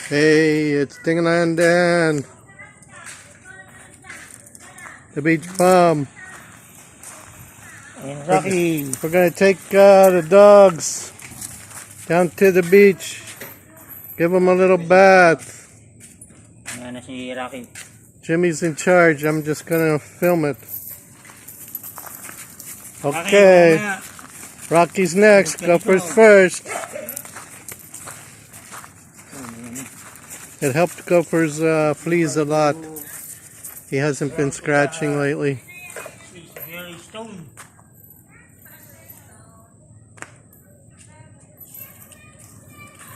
Hey, it's Ding and Dan, the beach bum. And Rocky. We're gonna take the dogs down to the beach. Give them a little bath. Ayan na si Rocky. Jimmy's in charge. I'm just gonna film it. Okay. Rocky's next. Gophers first. It helped Gophers fleas a lot. He hasn't been scratching lately. Yellowstone.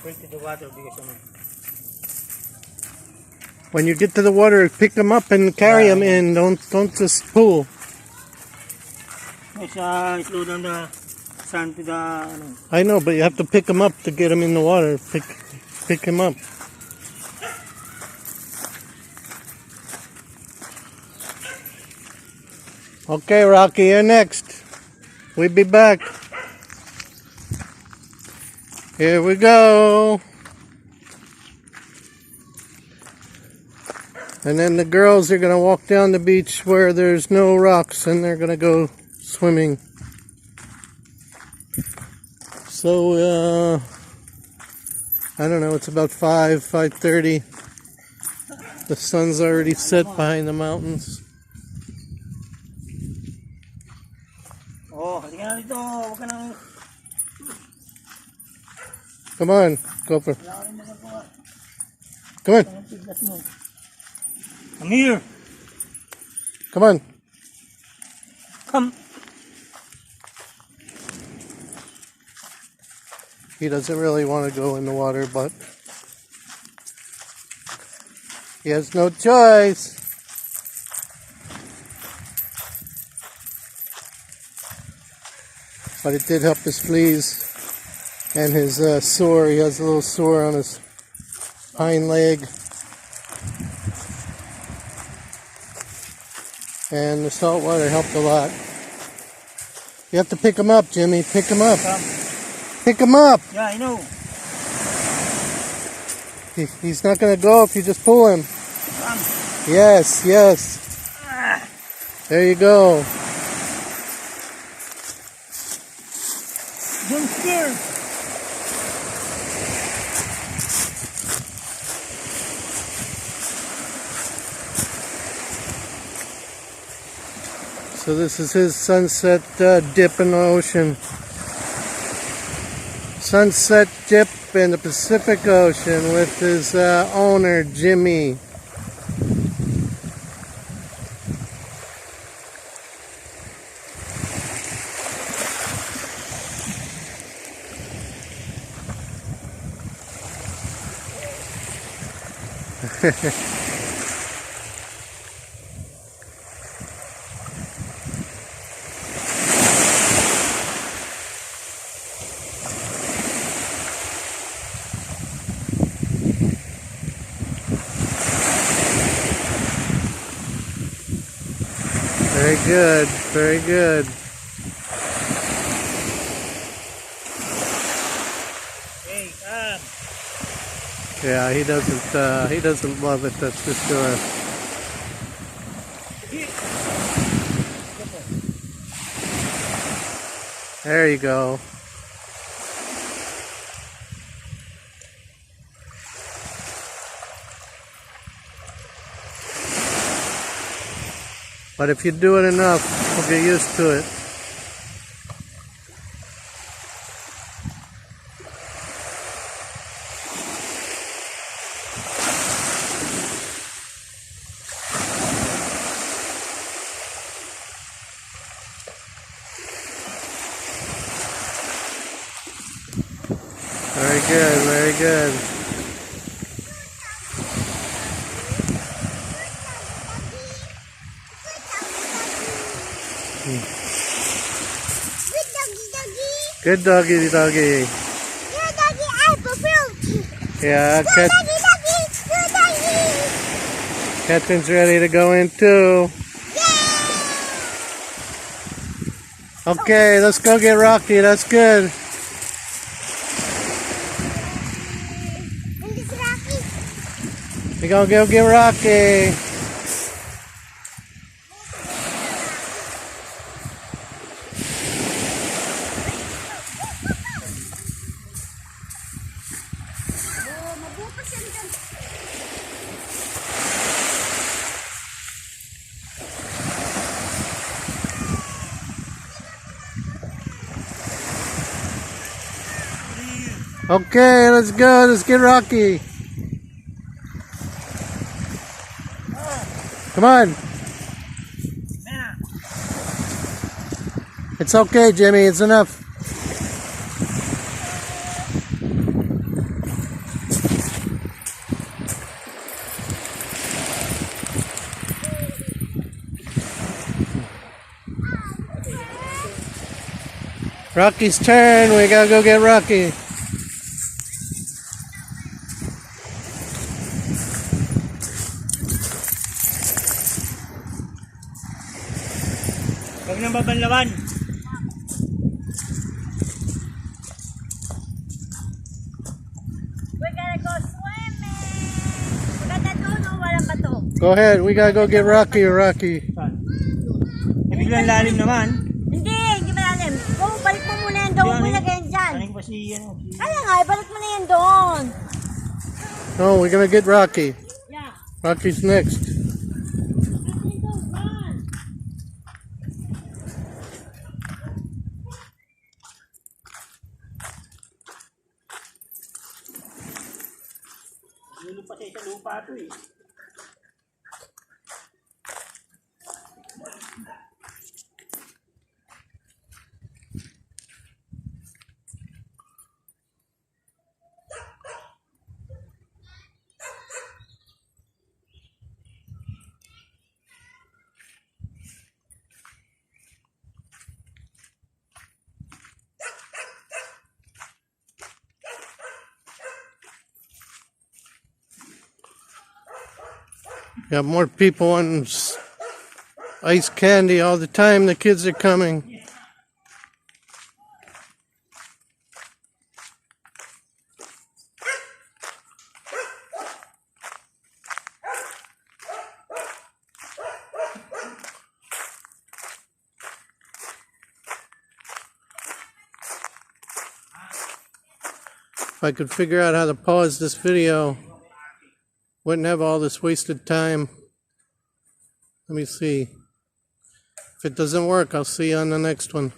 Straight to the water because When you get to the water, pick them up and carry them in. Don't just pull. Let's slow down the sand to the I know, but you have to pick them up to get them in the water. Pick them up. Okay, Rocky, you're next. We'll be back. Here we go. And then the girls are going to walk down the beach where there's no rocks and they're going to go swimming. So, I don't know, it's about 5:30. The sun's already set behind the mountains. Oh, hindi ka na dito. Huwag ka nang... Come on, Gopher. Wala ka rin magagawa. Come on. Ang tiglas mo. Come here. Come on. Come. He doesn't really want to go in the water, but he has no choice. But it did help his fleas and his sore. He has a little sore on his hind leg. And the salt water helped a lot. You have to pick him up, Jimmy. Pick him up. Come. Pick him up. Yeah, I know. He's not going to go if you just pull him. Come. Yes, yes. There you go. Don't scare. So this is his sunset dip in the ocean. Sunset dip in the Pacific Ocean with his owner, Jimmy. Very good, very good. Hey, Yeah, he doesn't love it, that's for sure. There you go. But if you do it enough, you'll get used to it. Very good, very good. Good doggy, doggy. Good doggy, apple fruit. Yeah, Good doggy, doggy. Good doggy. Catherine's ready to go in too. Okay, let's go get Rocky. That's good. And this Rocky. We gonna go get Rocky. Okay, let's go. Let's get Rocky. Come on. It's okay, Jimmy. It's enough. Rocky's turn. We gotta go get Rocky. Huwag nang babanlawan. We're gonna go swimming. Maganda doon, no? Walang bato. Go ahead. We gotta go get Rocky. Rocky. Eh, biglang lalim naman. Hindi malalim. Go, balik mo muna yan doon. Muna kayo dyan. Aling pa si ano. Kaya nga, balik mo na yan doon. No, we're gonna get Rocky. Yeah. Rocky's next. Lulo pa sa isang lupa ito eh. Got more people on ice candy all the time. The kids are coming. If I could figure out how to pause this video, wouldn't have all this wasted time. Let me see. If it doesn't work, I'll see you on the next one.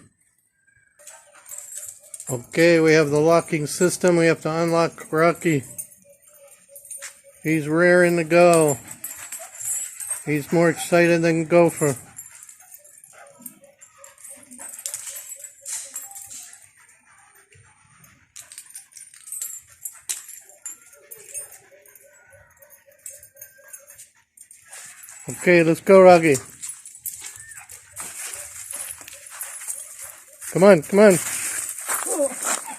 Okay, we have the locking system. We have to unlock Rocky. He's raring to go. He's more excited than Gopher. Okay, let's go, Rocky. Come on, come on.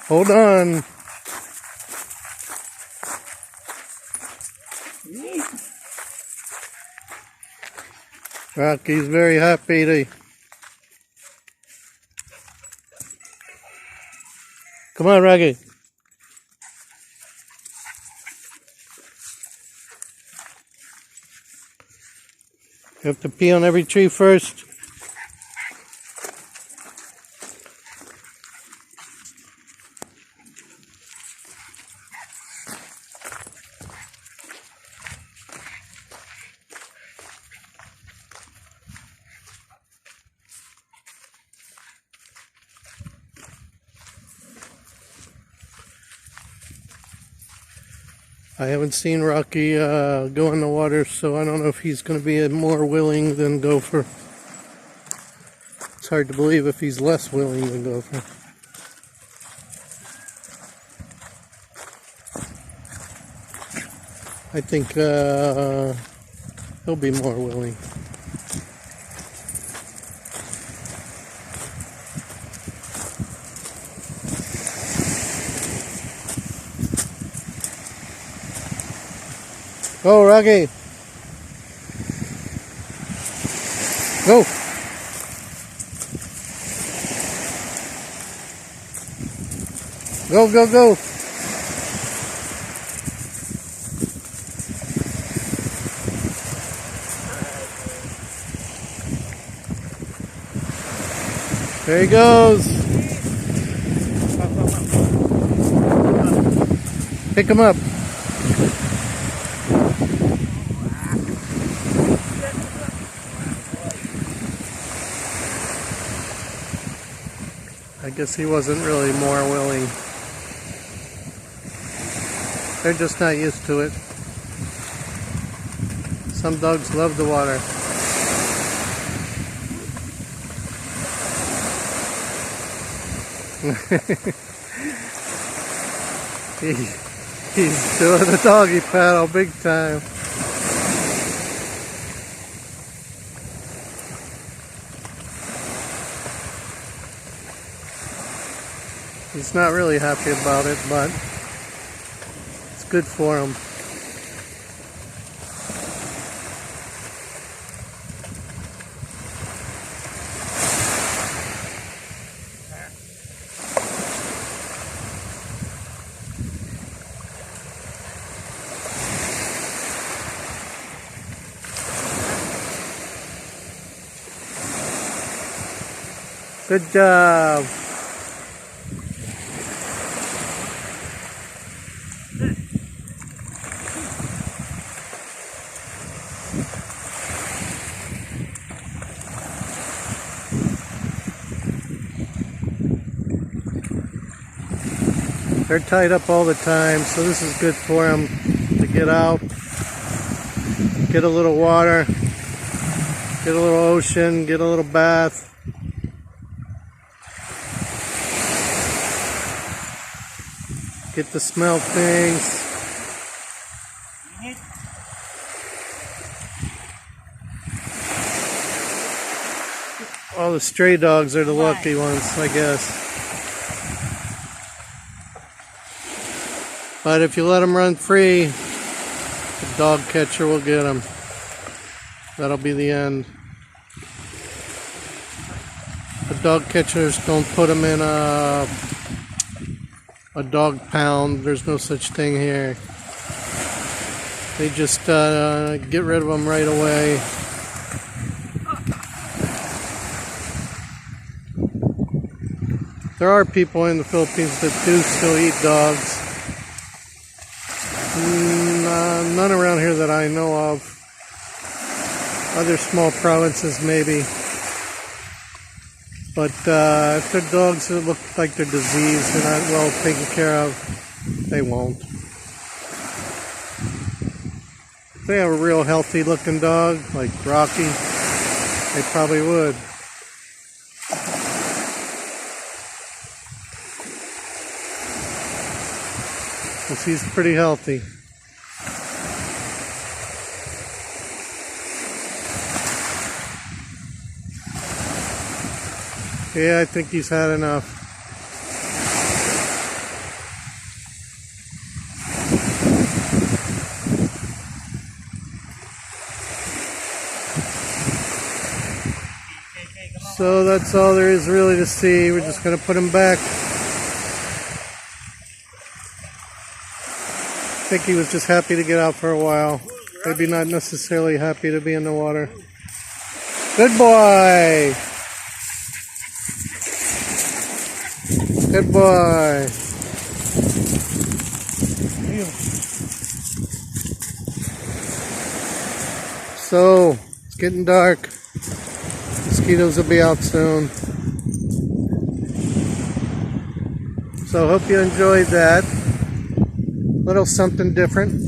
Hold on. Rocky's very happy to... Come on, Rocky. You have to pee on every tree first. I haven't seen Rocky go in the water, so I don't know if he's going to be more willing than Gopher. It's hard to believe if he's less willing than Gopher. I think he'll be more willing. Go, Rocky. Go. Go, go, go. There he goes. Pick him up. I guess he wasn't really more willing. They're just not used to it. Some dogs love the water. He's doing the doggy paddle big time. He's not really happy about it, but it's good for him. Good job. They're tied up all the time, so this is good for them to get out, get a little water, get a little ocean, get a little bath. Get to smell things. All the stray dogs are the lucky ones, I guess. But if you let them run free, the dog catcher will get them. That'll be the end. The dog catchers don't put them in a dog pound. There's no such thing here. They just get rid of them right away. There are people in the Philippines that do still eat dogs. None around here that I know of. Other small provinces maybe. But if they're dogs that look like they're diseased, they're not well taken care of, they won't. If they have a real healthy looking dog, like Rocky, they probably would. Because he's pretty healthy. Yeah, I think he's had enough. So that's all there is really to see. We're just going to put him back. I think he was just happy to get out for a while. Maybe not necessarily happy to be in the water. Good boy! Good boy. So, it's getting dark. Mosquitoes will be out soon. So, hope you enjoyed that. Little something different.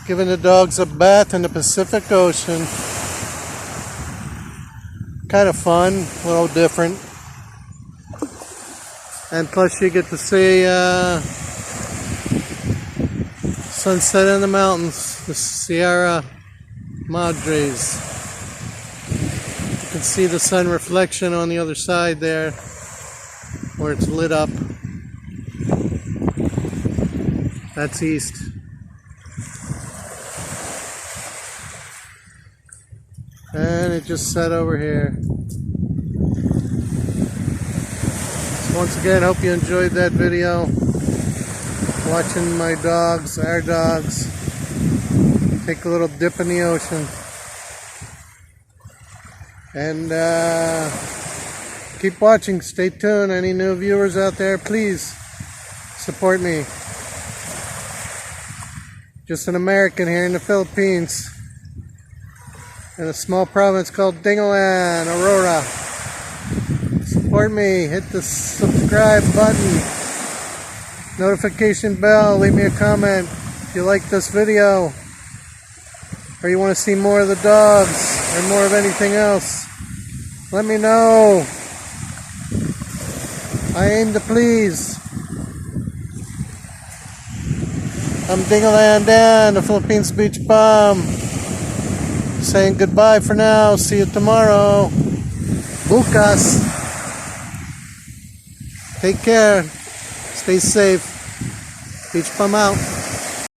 Giving the dogs a bath in the Pacific Ocean. Kind of fun, a little different. And plus you get to see sunset in the mountains, the Sierra Madres. You can see the sun reflection on the other side there, where it's lit up. That's east. And it just set over here. Once again, hope you enjoyed that video. Watching my dogs, our dogs, take a little dip in the ocean. And keep watching. Stay tuned. Any new viewers out there, please support me. Just an American here in the Philippines, in a small province called Dingalan, Aurora. Support me. Hit the subscribe button, notification bell. Leave me a comment if you like this video, or you want to see more of the dogs or more of anything else. Let me know. I aim to please. I'm Dingalan Dan, the Philippines Beach Bum, saying goodbye for now. See you tomorrow. Bukas. Take care. Stay safe. Beach Bum out.